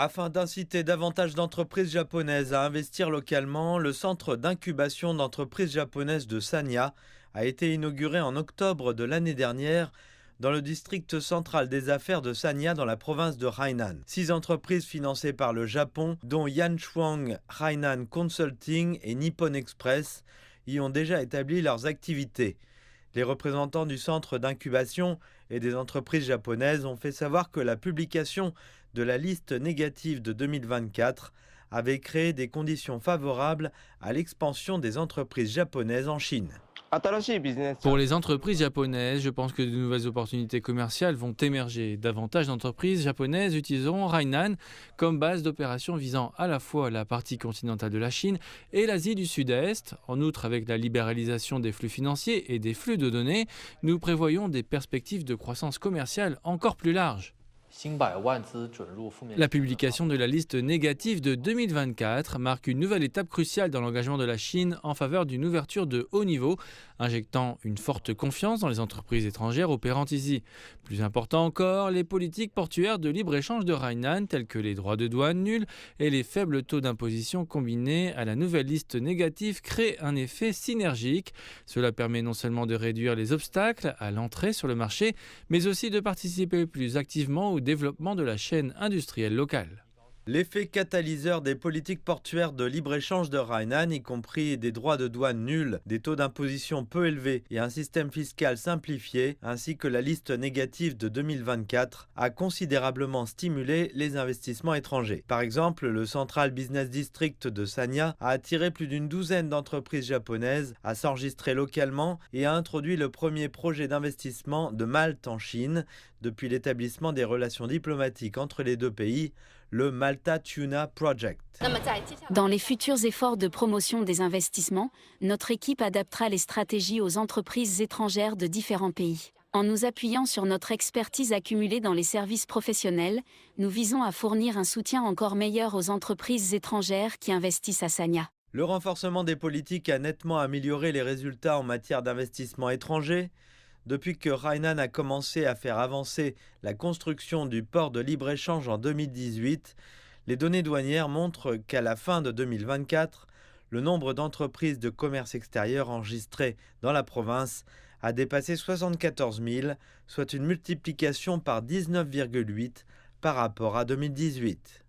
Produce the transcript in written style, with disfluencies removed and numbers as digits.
Afin d'inciter davantage d'entreprises japonaises à investir localement, le centre d'incubation d'entreprises japonaises de Sanya a été inauguré en octobre de l'année dernière dans le district central des affaires de Sanya dans la province de Hainan. 6 entreprises financées par le Japon, dont Yanchuang Hainan Consulting et Nippon Express, y ont déjà établi leurs activités. Les représentants du centre d'incubation et des entreprises japonaises ont fait savoir que la publication de la liste négative de 2024 avait créé des conditions favorables à l'expansion des entreprises japonaises en Chine. Pour les entreprises japonaises, je pense que de nouvelles opportunités commerciales vont émerger. Davantage d'entreprises japonaises utiliseront Hainan comme base d'opérations visant à la fois la partie continentale de la Chine et l'Asie du Sud-Est. En outre, avec la libéralisation des flux financiers et des flux de données, nous prévoyons des perspectives de croissance commerciale encore plus larges. La publication de la liste négative de 2024 marque une nouvelle étape cruciale dans l'engagement de la Chine en faveur d'une ouverture de haut niveau, injectant une forte confiance dans les entreprises étrangères opérant ici. Plus important encore, les politiques portuaires de libre-échange de Hainan, telles que les droits de douane nuls et les faibles taux d'imposition combinés à la nouvelle liste négative, créent un effet synergique. Cela permet non seulement de réduire les obstacles à l'entrée sur le marché, mais aussi de participer plus activement au développement de la chaîne industrielle locale. L'effet catalyseur des politiques portuaires de libre-échange de Hainan, y compris des droits de douane nuls, des taux d'imposition peu élevés et un système fiscal simplifié, ainsi que la liste négative de 2024, a considérablement stimulé les investissements étrangers. Par exemple, le Central Business District de Sanya a attiré plus d'une douzaine d'entreprises japonaises à s'enregistrer localement et a introduit le premier projet d'investissement de Malte en Chine depuis l'établissement des relations diplomatiques entre les deux pays, le Malta Tuna Project. Dans les futurs efforts de promotion des investissements, notre équipe adaptera les stratégies aux entreprises étrangères de différents pays. En nous appuyant sur notre expertise accumulée dans les services professionnels, nous visons à fournir un soutien encore meilleur aux entreprises étrangères qui investissent à Sanya. Le renforcement des politiques a nettement amélioré les résultats en matière d'investissement étranger. Depuis que Hainan a commencé à faire avancer la construction du port de libre-échange en 2018, les données douanières montrent qu'à la fin de 2024, le nombre d'entreprises de commerce extérieur enregistrées dans la province a dépassé 74 000, soit une multiplication par 19,8 par rapport à 2018.